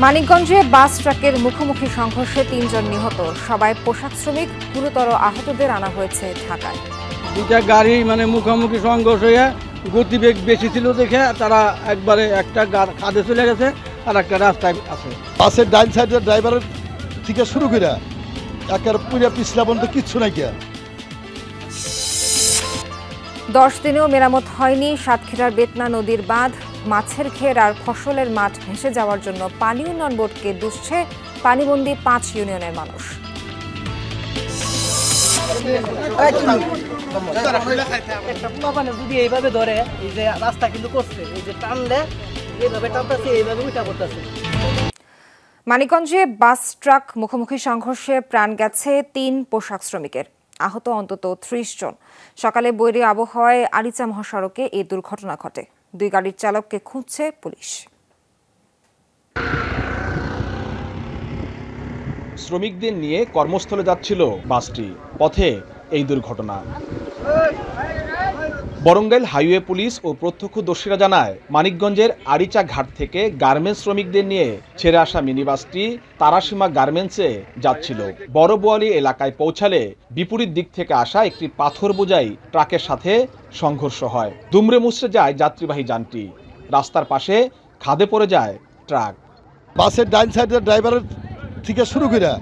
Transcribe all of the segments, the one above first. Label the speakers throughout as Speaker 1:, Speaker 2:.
Speaker 1: মানিকগঞ্জে বাস ট্রাকের মুখোমুখি সংঘর্ষে ৩ জন নিহত, সবাই পোশাক শ্রমিক। গুরুতর আহতদের আনা হয়েছে ঢাকায়।
Speaker 2: দুইটা গাড়ি মুখোমুখি সংঘর্ষ হয়ে গতিবেগ বেশি ছিল দেখে তারা একবারে একটা খাদে চলে গেছে আর একটা রাস্তায় আছে।
Speaker 3: বাসের ডাইন সাইডের ড্রাইভারের থেকে শুরু করে একের পুরো পিছলা পর্যন্ত কিচ্ছু নাই।
Speaker 1: 10 দিনেও মেরামত হয়নি সাতক্ষীরার বেতনা নদীর বাঁধ। মাছের ঘের আর ফসলের মাঠ ভেসে যাওয়ার জন্য পানি উন্নয়ন বোর্ডকে দুষছে পানিবন্দী 5 ইউনিয়নের মানুষ। মানিকগঞ্জে বাস ট্রাক মুখোমুখি সংঘর্ষে প্রাণ গেছে 3 পোশাক শ্রমিকের, আহত অন্তত 30 জন। সকালে বৈরী আবহাওয়ায় আরিচা মহাসড়কে এই দুর্ঘটনা ঘটে। 2 গাড়ির চালককে খুঁজছে পুলিশ।
Speaker 4: শ্রমিকদের নিয়ে কর্মস্থলে যাচ্ছিল বাসটি, পথে এই দুর্ঘটনা। বরঙ্গাইল হাইওয়ে পুলিশ ও প্রত্যক্ষদর্শীরা জানায়, মানিকগঞ্জের আরিচা ঘাট থেকে গার্মেন্টস শ্রমিকদের নিয়ে ছেড়ে আসা মিনিবাসটি তারাসীমা গার্মেন্টসে যাচ্ছিল। বড় বোয়ালি এলাকায় পৌঁছালে বিপরীত দিক থেকে আসা একটি পাথর বোঝাই ট্রাকের সাথে সংঘর্ষ হয়। দুমড়ে মুচড়ে যায় যাত্রীবাহী যানটি, রাস্তার পাশে খাদে পড়ে যায় ট্রাক।
Speaker 3: বাসের ডাইন সাইডের ড্রাইভারের থেকে শুরু করে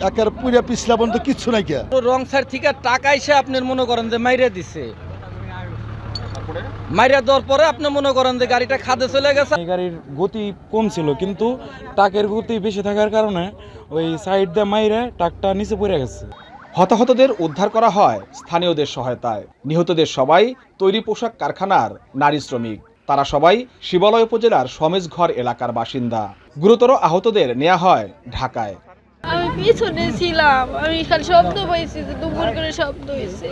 Speaker 3: একের পুরো পিছলা পর্যন্ত কিচ্ছু নাই।
Speaker 2: রং সাইড থেকে টাকা এসে আপনার মনে করেন যে মাইরা দিছে, মাইরা দেওয়ার পরে আপনি মনে করেন যে গাড়িটা খাদে চলে গেছে।
Speaker 5: এই গাড়ির গতি কম ছিল, কিন্তু ট্রাকের গতি বেশি থাকার কারণে ওই সাইড দিয়ে মাইরে ট্রাকটা নিচে পড়ে গেছে।
Speaker 4: হতাহতদের উদ্ধার করা হয় স্থানীয়দের সহায়তায়। নিহতদের সবাই তৈরি পোশাক কারখানার নারী শ্রমিক। তারা সবাই শিবালয় উপজেলার সমেজঘর এলাকার বাসিন্দা। গুরুতর আহতদের নেওয়া হয় ঢাকায়।
Speaker 6: আমি পিছনে ছিলাম, আমি খালি শব্দ পাইছি যে দুপুর করে শব্দ হয়েছে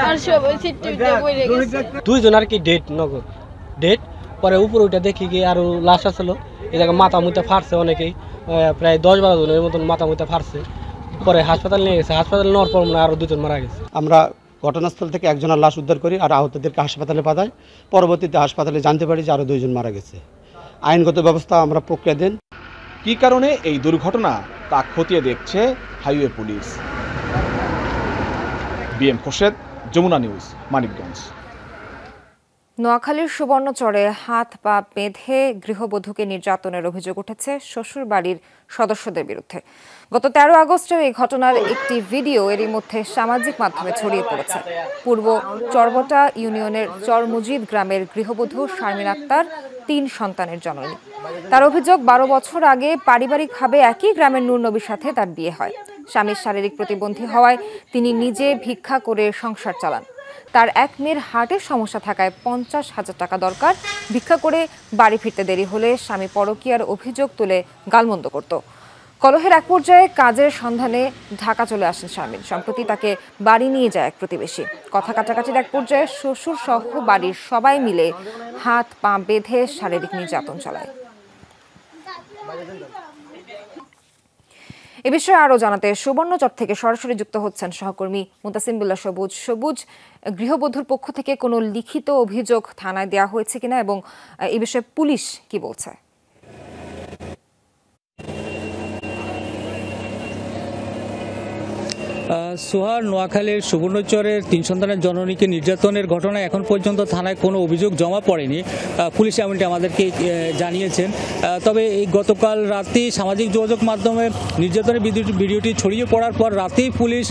Speaker 6: আর সবাই সিটে পড়ে গেছে।
Speaker 7: 2 জন আর কি ডেট পরে উপরে ওইটা দেখি গিয়ে আরো লাশ আসলো। এই জায়গায় মাথা মুথা ফাটছে অনেকেই, প্রায় 10-12 জনের মতন মাথা মুথা ফাটছে। পরে হাসপাতাল নিয়ে গেছে, হাসপাতালে নেওয়ার পর আরো 2 জন মারা গেছে।
Speaker 8: আমরা ঘটনাস্থল থেকে একজনের লাশ উদ্ধার করি আর আহতদেরকে হাসপাতালে পাঠাই। পরবর্তীতে হাসপাতালে জানতে পারি যে আরো 2 জন মারা গেছে। আইনগত ব্যবস্থা আমরা প্রক্রিয়া দেন।
Speaker 4: কী কারণে এই দুর্ঘটনা তা খতিয়ে দেখছে highway police. BM Khorshed, Jamuna news, Manikganj.
Speaker 1: নোয়াখালীর সুবর্ণচরে হাত পা বেঁধে গৃহবধূকে নির্যাতনের অভিযোগ উঠেছে শ্বশুর বাড়ির সদস্যদের বিরুদ্ধে। গত 13 আগস্টের এই ঘটনার একটি ভিডিও এরই মধ্যে সামাজিক মাধ্যমে ছড়িয়ে পড়েছে। পূর্ব চরবটা ইউনিয়নের চরমুজিদ গ্রামের গৃহবধূ শারমিন আক্তার 3 সন্তানের জননী। তার অভিযোগ, 12 বছর আগে পারিবারিকভাবে একই গ্রামের নূর নবীর সাথে তার বিয়ে হয়। স্বামীর শারীরিক প্রতিবন্ধী হওয়ায় তিনি নিজে ভিক্ষা করে সংসার চালান। তার এক মেয়ের হার্টের সমস্যা থাকায় 50,000 টাকা দরকার। ভিক্ষা করে বাড়ি ফিরতে দেরি হলে স্বামী পরকীয়ার অভিযোগ তুলে গালমন্দ করত। কলহের এক পর্যায়ে কাজের সন্ধানে ঢাকা চলে আসেন শারমিন। সম্প্রতি তাকে বাড়ি নিয়ে যায় এক প্রতিবেশী। কথা কাটাকাটির এক পর্যায়ে শ্বশুর সহ বাড়ির সবাই মিলে হাত পা বেঁধে শারীরিক নির্যাতন চালায়। এ বিষয়ে আরও জানাতে সুবর্ণচর থেকে সরাসরি যুক্ত হচ্ছেন সহকর্মী মুতাসিম বিল্লাহ সবুজ। সবুজ, গৃহবধূর পক্ষ থেকে কোনো লিখিত অভিযোগ থানায় দেওয়া হয়েছে কিনা এবং এ বিষয়ে পুলিশ কি বলছে?
Speaker 9: সোহার, নোয়াখালীর সুবর্ণচরের 3 সন্তানের জননীকে নির্যাতনের ঘটনায় এখন পর্যন্ত থানায় কোনো অভিযোগ জমা পড়েনি, পুলিশ এমনটি আমাদেরকে জানিয়েছেন। তবে এই গতকাল রাতেই সামাজিক যোগাযোগ মাধ্যমে নির্যাতনের ভিডিওটি ছড়িয়ে পড়ার পর রাতেই পুলিশ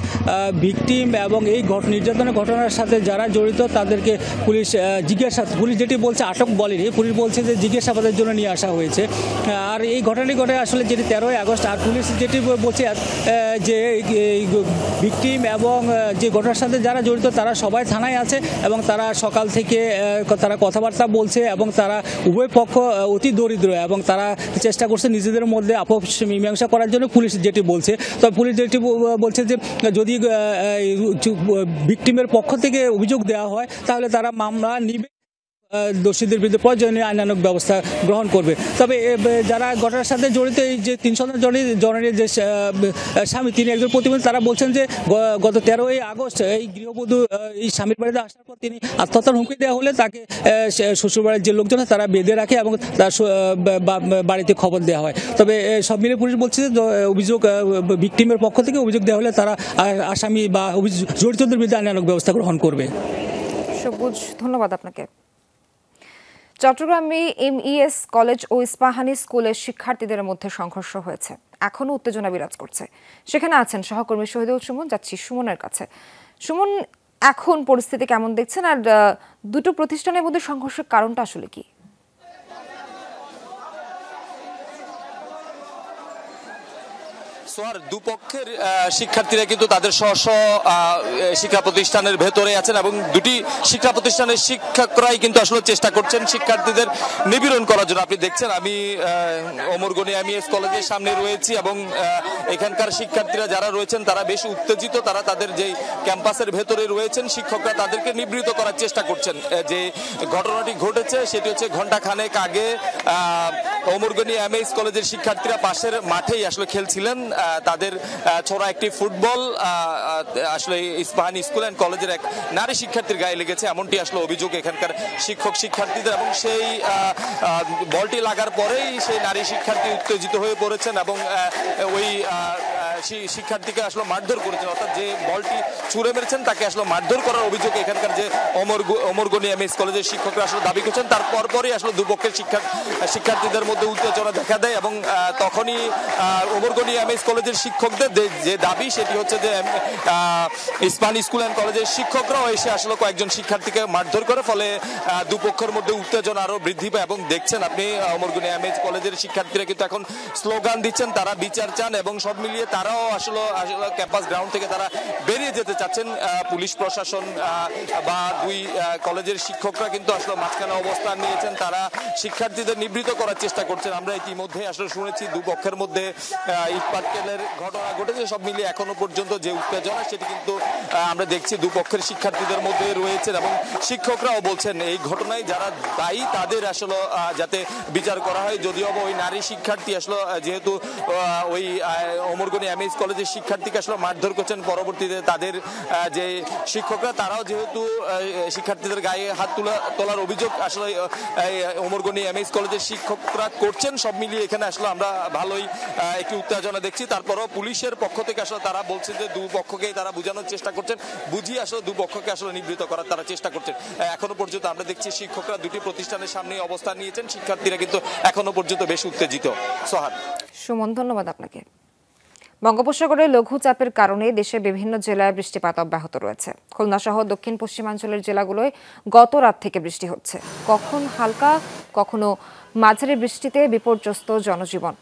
Speaker 9: ভিকটিম এবং এই নির্যাতনের ঘটনার সাথে যারা জড়িত তাদেরকে পুলিশ যেটি বলছে আটক বলেনি, পুলিশ বলছে যে জিজ্ঞাসাবাদের জন্য নিয়ে আসা হয়েছে। আর এই ঘটনাটি ঘটে আসলে যেটি 13 আগস্ট। আর পুলিশ যেটি বলছে যে ভিকটিম এবং যে ঘটনার সাথে যারা জড়িত তারা সবাই থানায় আছে এবং তারা সকাল থেকে তারা কথাবার্তা বলছে এবং তারা উভয় পক্ষ অতি দরিদ্র এবং তারা চেষ্টা করছে নিজেদের মধ্যে আপস মীমাংসা করার জন্য, পুলিশ যেটি বলছে। তবে পুলিশ যেটি বলছে যে যদি ভিকটিমের পক্ষ থেকে অভিযোগ দেওয়া হয় তাহলে তারা মামলা নিবে। দোষীদের বিরুদ্ধে প্রয়োজনীয় আইনানুগ ব্যবস্থা গ্রহণ করবে। তবে যারা ঘটনার সাথে জড়িত এই যে 3 সন্তান জননীর যে স্বামী তিনি একজন প্রতিবন্ধী, তারা বলছেন যে গত 13ই আগস্ট এই গৃহবধূ এই স্বামীর বাড়িতে আসার পর তিনি আত্মহত্যার হুমকি দেওয়া হলে তাকে শ্বশুরবাড়ির যে লোকজন তারা বেঁধে রাখে এবং তার বাড়িতে খবর দেওয়া হয়। তবে সব মিলে পুলিশ বলছে যে অভিযোগ ভিকটিমের পক্ষ থেকে অভিযোগ দেওয়া হলে তারা আসামি বা জড়িতদের বিরুদ্ধে আইনানুগ ব্যবস্থা গ্রহণ করবে।
Speaker 1: সবুজ, ধন্যবাদ আপনাকে। চট্টগ্রামে MES কলেজ ও ইস্পাহানি স্কুলের শিক্ষার্থীদের মধ্যে সংঘর্ষ হয়েছে, এখনো উত্তেজনা বিরাজ করছে। সেখানে আছেন সহকর্মী শহীদুল সুমন, যাচ্ছি সুমনের কাছে। সুমন, এখন পরিস্থিতি কেমন দেখছেন, আর দুটো প্রতিষ্ঠানের মধ্যে সংঘর্ষের কারণটা আসলে কি?
Speaker 10: সোহার, দুপক্ষের শিক্ষার্থীরা কিন্তু তাদের স্ব শিক্ষা প্রতিষ্ঠানের ভেতরে আছেন এবং দুটি শিক্ষা প্রতিষ্ঠানের শিক্ষকরাই কিন্তু আসলে চেষ্টা করছেন শিক্ষার্থীদের নিপীড়ন করার জন্য। আপনি দেখছেন আমি ওমরগনি MES কলেজের সামনে রয়েছি এবং এখানকার শিক্ষার্থীরা যারা রয়েছেন তারা বেশ উত্তেজিত। তারা তাদের যেই ক্যাম্পাসের ভেতরে রয়েছেন শিক্ষকরা তাদেরকে নিবৃত করার চেষ্টা করছেন। যে ঘটনাটি ঘটেছে সেটি হচ্ছে ঘণ্টাখানেক আগে ওমরগনি MES কলেজের শিক্ষার্থীরা পাশের মাঠেই আসলে খেলছিলেন। তাদের ছোড়া একটি ফুটবল আসলে ইস্পাহানি স্কুল অ্যান্ড কলেজের এক নারী শিক্ষার্থীর গায়ে লেগেছে, এমনটি আসলে অভিযোগ এখানকার শিক্ষক শিক্ষার্থীদের। এবং সেই বলটি লাগার পরেই সেই নারী শিক্ষার্থী উত্তেজিত হয়ে পড়েছেন এবং ওই শিক্ষার্থীকে আসলে মারধর করেছেন, অর্থাৎ যে বলটি ছুঁড়ে মেরেছেন তাকে আসলে মারধর করার অভিযোগ এখানকার যে ওমরগনি MES কলেজের শিক্ষকরা আসলে দাবি করছেন। তার পরপরই আসলে দুপক্ষের শিক্ষার্থীদের মধ্যে উত্তেজনা দেখা দেয় এবং তখনই ওমরগনি MES কলেজের শিক্ষকদের যে দাবি সেটি হচ্ছে যে ইস্পাহানি স্কুল অ্যান্ড কলেজের শিক্ষকরাও এসে আসলে কয়েকজন শিক্ষার্থীকে মারধর করে, ফলে দুপক্ষের মধ্যে উত্তেজনা আরো বৃদ্ধি পায়। এবং দেখছেন আপনি ওমরগনি MES কলেজের শিক্ষার্থীরা কিন্তু এখন স্লোগান দিচ্ছেন, তারা বিচার চান এবং সব মিলিয়ে তারাও আসলে ক্যাম্পাস গ্রাউন্ড থেকে তারা বেরিয়ে যেতে চাচ্ছেন। পুলিশ প্রশাসন বা দুই কলেজের শিক্ষকরা কিন্তু আসলে মাঝখানে অবস্থান নিয়েছেন, তারা শিক্ষার্থীদের নিবৃত করার চেষ্টা করছেন। আমরা ইতিমধ্যে আসলে শুনেছি দুপক্ষের মধ্যে ইটপাটকেলের ঘটনা ঘটেছে। সব মিলিয়ে এখনো পর্যন্ত যে উত্তেজনা সেটি কিন্তু আমরা দেখছি দুপক্ষের শিক্ষার্থীদের মধ্যে রয়েছে এবং শিক্ষকরাও বলছেন এই ঘটনায় যারা দায়ী তাদের আসলে যাতে বিচার করা হয়। যদিও ওই নারী শিক্ষার্থী আসলে যেহেতু ওই ওমরগনি MES কলেজের শিক্ষার্থীকে আসলে মারধর করছেন, পরবর্তীতে তাদের যে শিক্ষকরা তারাও যেহেতু শিক্ষার্থীদের গায়ে হাত তোলার অভিযোগ আসলে ওমরগনি MES কলেজের শিক্ষকরা করছেন। সব মিলিয়ে এখানে আসলে আমরা ভালোই একটি উত্তেজনা দেখছি। তারপরও পুলিশের পক্ষ থেকে আসলে তারা বলছে যে দুপক্ষকেই তারা বোঝানোর চেষ্টা করছেন, বুঝিয়ে আসলে দুপক্ষকে আসলে নিবৃত করার তারা চেষ্টা করছেন। এখনো পর্যন্ত আমরা দেখছি শিক্ষকরা দুটি প্রতিষ্ঠানের সামনে অবস্থান নিয়েছেন, শিক্ষার্থীরা কিন্তু এখনো পর্যন্ত বেশ উত্তেজিত। সোহান,
Speaker 1: সুমন, ধন্যবাদ আপনাকে। বঙ্গোপসাগরে লঘুচাপের কারণে দেশের বিভিন্ন জেলায় বৃষ্টিপাত অব্যাহত রয়েছে। খুলনা সহ দক্ষিণ পশ্চিমাঞ্চলের জেলাগুলোয় গত রাত থেকে বৃষ্টি হচ্ছে, কখন হালকা কখনো মাঝারি বৃষ্টিতে বিপর্যস্ত জনজীবন।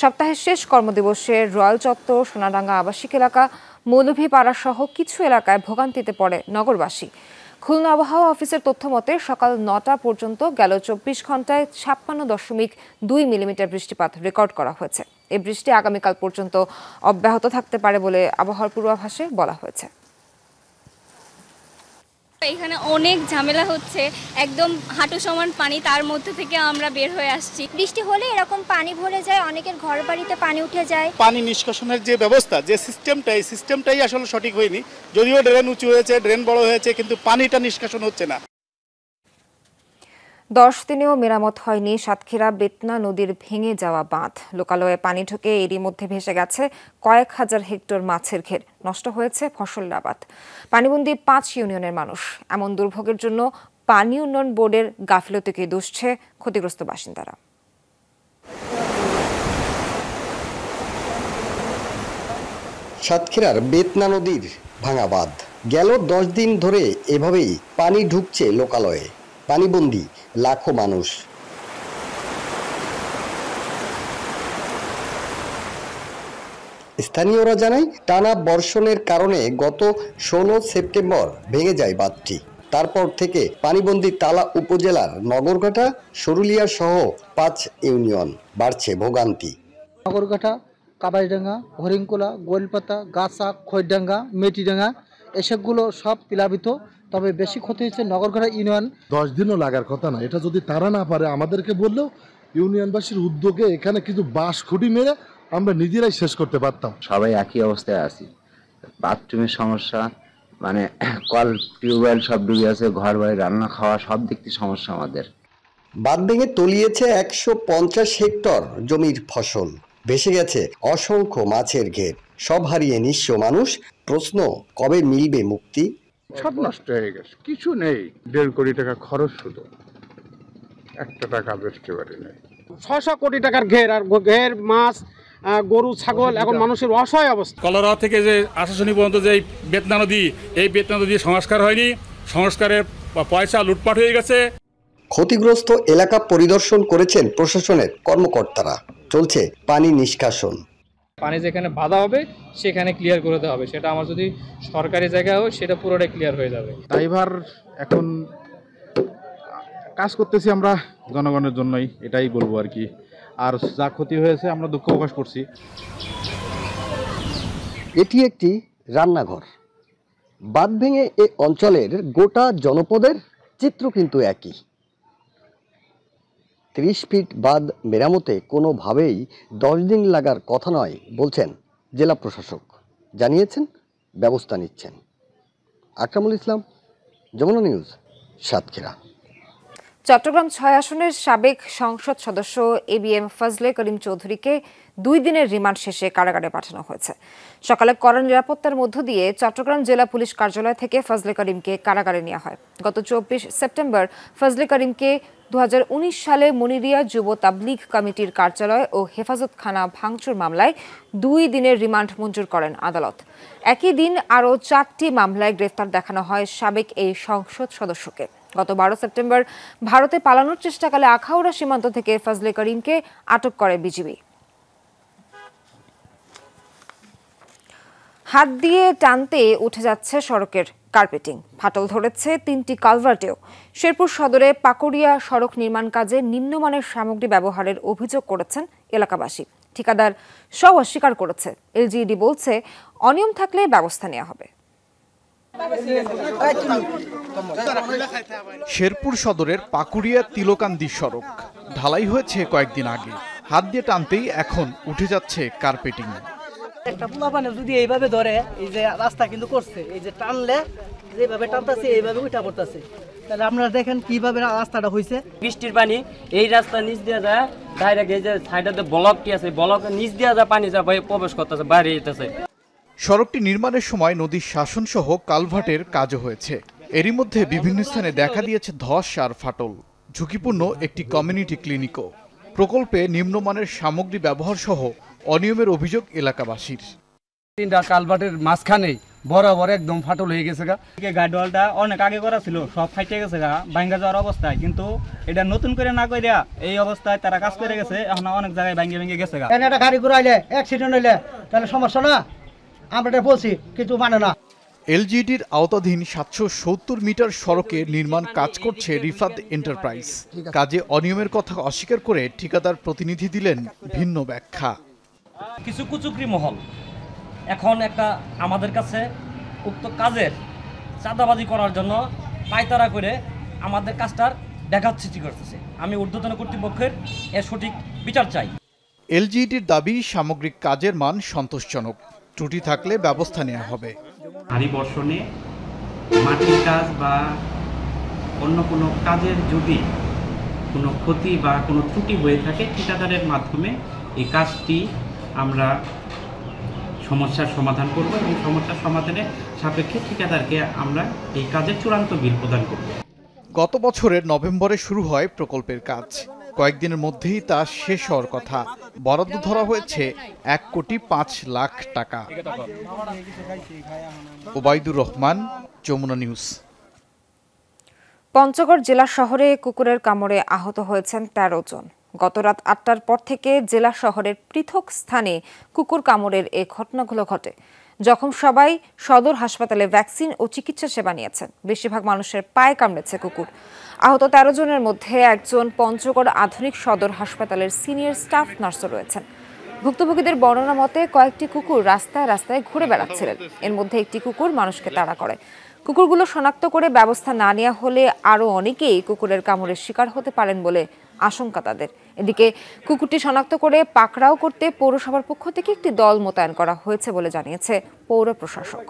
Speaker 1: সপ্তাহের শেষ কর্মদিবসে রয়্যাল চত্বর, সোনাডাঙ্গা আবাসিক এলাকা, মৌলভীপাড়া সহ কিছু এলাকায় ভোগান্তিতে পড়ে নগরবাসী। খুলনা আবহাওয়া অফিসের তথ্য মতে সকাল 9টা পর্যন্ত গেল 24 ঘন্টায় 56.2 মিলিমিটার বৃষ্টিপাত রেকর্ড করা হয়েছে। এই বৃষ্টি আগামীকাল পর্যন্ত অব্যাহত থাকতে পারে বলে আবহাওয়ার পূর্বাভাসে বলা হয়েছে।
Speaker 11: এখানে অনেক ঝামেলা হচ্ছে, একদম হাঁটু সমান পানি, তার মধ্যে থেকে আমরা বের হয়ে আসছি।
Speaker 12: বৃষ্টি হলে এরকম পানি ভরে যায়, অনেকের ঘর বাড়িতে পানি উঠে যায়।
Speaker 13: পানি নিষ্কাশনের যে ব্যবস্থা, যে সিস্টেমটাই আসলে সঠিক হয়নি। যদিও ড্রেন উঁচু হয়েছে, ড্রেন বড় হয়েছে, কিন্তু পানিটা নিষ্কাশন হচ্ছে না।
Speaker 1: 10 দিনেও মেরামত হয়নি সাতক্ষীরা বেতনা নদীর ভেঙে যাওয়া বাঁধ। লোকালয়ে পানি ঢুকে এরই মধ্যে ভেসে গেছে কয়েক হাজার হেক্টর মাছের ঘের, নষ্ট হয়েছে ফসলের আবাদ। পানিবন্দী 5 ইউনিয়নের মানুষ। এমন দুর্ভোগের জন্য পানি উন্নয়ন বোর্ডের গাফিলতিকে দুষছে ক্ষতিগ্রস্ত বাসিন্দারা।
Speaker 14: সাতক্ষীরার বেতনা নদীর ভাঙা বাঁধ। গেল 10 দিন ধরে এভাবেই পানি ঢুকছে লোকালয়ে, পানিবন্দী লাখো মানুষ। স্থানীয়রা জানায় টানা বর্ষণের কারণে গত 16 সেপ্টেম্বর ভেঙে যায় বাঁধটি। তারপর থেকে পানিবন্দী তালা উপজেলার নগরঘাটা, সরুলিয়া সহ 5 ইউনিয়ন বাড়ছে ভোগান্তি।
Speaker 15: নগরঘাটা, কাবাইডাঙ্গা, হরিংকোলা, গোলপাতা, গাছা, খৈরডাঙ্গা, মেটিডাঙ্গা এসবগুলো সব প্লাবিত। তবে বেশি ক্ষতি হয়েছে নগরঘাটা ইউনিয়ন।
Speaker 3: 10 দিনও লাগার কথা না, এটা যদি তারা না পারে আমাদেরকে বললেও ইউনিয়নবাসীর উদ্যোগে এখানে কিছু বাঁশ খুঁটি মেরে আমরা নিজেরাই শেষ করতে পারতাম।
Speaker 16: সবাই একই অবস্থায় আছি, বাথরুমের সমস্যা, মানে কল টিউবওয়েল সব ডুবে আছে, ঘর বাড়ি রান্না খাওয়া সব দিক থেকে সমস্যা আমাদের।
Speaker 14: বাঁধ ভেঙে তলিয়েছে 150 হেক্টর জমির ফসল, ভেসে গেছে অসংখ্য মাছের ঘের, সব হারিয়ে নিঃস্ব মানুষ। প্রশ্ন, কবে মিলবে মুক্তি?
Speaker 17: সব নষ্ট হয়ে গেছে, কিছু নেই। 1.5 কোটি টাকা খরচ, শুধু একটা টাকা বেচতে পারি নাই।
Speaker 18: 600 কোটি টাকার ঘের, আর ঘের মাছ গরু ছাগল, এখন মানুষের অসহায় অবস্থা।
Speaker 19: কলরা থেকে যে আশাশুনি পর্যন্ত যে বেতনা নদী, এই বেতনা নদী সংস্কার হয়নি, সংস্কারের পয়সা লুটপাট হয়ে গেছে।
Speaker 14: ক্ষতিগ্রস্ত এলাকা পরিদর্শন করেছেন প্রশাসনের কর্মকর্তারা, চলছে পানি নিষ্কাশন।
Speaker 20: পানি যেখানে বাধা হবে সেখানে ক্লিয়ার করে দেওয়া হবে, সেটা আমার যদি সরকারি জায়গা হয় সেটা পুরোটাই ক্লিয়ার হয়ে যাবে।
Speaker 17: ড্রাইভার এখন কাজ করতেছি আমরা জনগণের জন্যই, এটাই বলবো আর কি। আর যা ক্ষতি হয়েছে আমরা দুঃখ প্রকাশ করছি।
Speaker 14: এটি একটি রান্নাঘর। বাঁধ ভেঙে এ অঞ্চলের গোটা জনপদের চিত্র কিন্তু একই। 30 ফিট বাঁধ মেরামতে কোনোভাবেই 10 দিন লাগার কথা নয় বলছেন জেলা প্রশাসক, জানিয়েছেন ব্যবস্থা নিচ্ছেন। আকরামুল ইসলাম, যমুনা নিউজ, সাতক্ষীরা।
Speaker 1: চট্টগ্রাম 6 আসনের সাবেক সংসদ সদস্য ABM ফজলে করিম চৌধুরীকে 2 দিনের রিমান্ড শেষে কারাগারে পাঠানো হয়েছে। সকালে কড়া নিরাপত্তার মধ্য দিয়ে চট্টগ্রাম জেলা পুলিশ কার্যালয় থেকে ফজলে করিমকে কারাগারে নেওয়া হয়। গত 24 সেপ্টেম্বর ফজলে করিমকে 2019 সালে মনিরিয়া যুব তাবলিগ কমিটির কার্যালয় ও হেফাজতখানা ভাঙচুর মামলায় 2 দিনের রিমান্ড মঞ্জুর করেন আদালত। একই দিন আরও 4টি মামলায় গ্রেফতার দেখানো হয় সাবেক এই সংসদ সদস্যকে। গত 12 সেপ্টেম্বর ভারতে পালানোর চেষ্টাকালে আখাউড়া সীমান্ত থেকে ফজলে করিমকে আটক করে বিজিবি। হাত দিয়ে টানতে উঠে যাচ্ছে সড়কের কার্পেটিং, ফাটল ধরেছে 3টি কালভার্টেও। শেরপুর সদরে পাকুড়িয়া সড়ক নির্মাণ কাজে নিম্নমানের সামগ্রী ব্যবহারের অভিযোগ করেছেন এলাকাবাসী। ঠিকাদার সব অস্বীকার করেছে। এলজিইডি বলছে অনিয়ম থাকলে ব্যবস্থা নেওয়া হবে।
Speaker 21: শেরপুর সদরের পাকুড়িয়া তিলকান্দি সড়ক ঢালাই হয়েছে কয়েকদিন আগে, হাত দিয়ে টানতেই এখন উঠে যাচ্ছে কার্পেটিং।
Speaker 22: একটা পোলাপানে যদি এইভাবে ধরে, এই যে রাস্তা কিন্তু করছে, এই যে টানলে যেভাবে টানতেছে এইভাবে উঠা পড়তেছে, তাহলে আপনারা দেখেন কিভাবে রাস্তাটা হয়েছে।
Speaker 23: বৃষ্টির পানি এই রাস্তা নিচ দিয়ে যায় ডাইরেক্ট, এই যে সাইডে ব্লকটি আছে, ব্লকের নিচ দিয়ে যায় পানি যায় প্রবেশ করতেছে, বাইরে যেতেছে।
Speaker 21: সড়কটি নির্মাণের সময় নদীর শাসন সহ কালভার্টের কাজও হয়েছে। এরই মধ্যে বিভিন্ন স্থানে দেখা দিয়েছে ধস আর ফাটল। ঝুঁকিপূর্ণ একটি কমিউনিটি ক্লিনিকও। প্রকল্পে নিম্নমানের সামগ্রী ব্যবহার সহ অনিয়মের অভিযোগ এলাকাবাসীর।
Speaker 24: 3টা কালভার্টের মাঝখানে বরাবর একদম ফাটল হয়ে গেছে গা। গার্ডওয়ালটা অনেক আগে করা ছিল, সব ফাইটে গেছে গা, ভাঙ্গা যাওয়ার অবস্থায়। কিন্তু এটা নতুন করে না কইরা এই অবস্থায় তারা কাজ করে গেছে, এখন অনেক জায়গায় ভাঙ্গে ভেঙে গেছে গা।
Speaker 22: একটা গাড়ি ঘুরাইলে অ্যাক্সিডেন্ট হইলে তাহলে সমস্যা না, আমরা এটা বলছি কিন্তু মানে না।
Speaker 21: এলজিইডির আওতাধীন 770 মিটার সড়কে নির্মাণ কাজ করছে রিফাত এন্টারপ্রাইজ। কাজে অনিয়মের কথা অস্বীকার করে ঠিকাদার প্রতিনিধি দিলেন ভিন্ন ব্যাখ্যা।
Speaker 23: কিছু কুচুকরি মহল এখন একটা আমাদের কাছে উক্ত কাজের চাঁদাবাজি করার জন্য পায়তারা করে আমাদের কাজটার ব্যাঘাত সৃষ্টি করতেছে। আমি ঊর্ধ্বতন কর্তৃপক্ষের এর সঠিক বিচার চাই।
Speaker 21: এলজিইডির দাবি সামগ্রিক কাজের মান সন্তোষজনক, ত্রুটি থাকলে ব্যবস্থা নেওয়া হবে।
Speaker 25: ভারী বর্ষণে মাটির কাজ বা অন্য কোনো কাজের যদি কোনো ক্ষতি বা কোনো ত্রুটি হয়ে থাকে, ঠিকাদারের মাধ্যমে এই কাজটি আমরা সমস্যার সমাধান করব এবং সমস্যার সমাধানের সাপেক্ষে ঠিকাদারকে আমরা এই কাজের চূড়ান্ত বিল প্রদান করব।
Speaker 21: গত বছরের নভেম্বরে শুরু হয় প্রকল্পের কাজ। কয়েকদিনের মধ্যেই তা শেষ হওয়ার কথা। বরাদ্দ ধরা হয়েছে 1,05,00,000 টাকা। ওবায়দুর রহমান, যমুনা নিউজ।
Speaker 1: পঞ্চগড় জেলা শহরে কুকুরের কামড়ে আহত হয়েছেন 13 জন। গত রাত 8টার পর থেকে জেলা শহরের পৃথক স্থানে কুকুর কামড়ের এই ঘটনাগুলো ঘটে। জখম সবাই সদর হাসপাতালে ভ্যাকসিন ও চিকিৎসা সেবা নিয়েছেন। বেশিরভাগ মানুষের পায়ে কামড়েছে কুকুর। আহত 13 জনের মধ্যে একজন পঞ্চগড় আধুনিক সদর হাসপাতালের সিনিয়র স্টাফ নার্সও রয়েছেন। ভুক্তভোগীদের বর্ণনা মতে কয়েকটি কুকুর রাস্তায় রাস্তায় ঘুরে বেড়াচ্ছিলেন। এর মধ্যে একটি কুকুর মানুষকে তাড়া করে। কুকুরগুলো শনাক্ত করে ব্যবস্থা না নেওয়া হলে আরও অনেকেই কুকুরের কামড়ের শিকার হতে পারেন বলে আশঙ্কা তাদের। এদিকে কুকুরটি শনাক্ত করে পাকড়াও করতে পৌরসভার পক্ষ থেকে একটি দল মোতায়েন করা হয়েছে বলে জানিয়েছে পৌর প্রশাসক।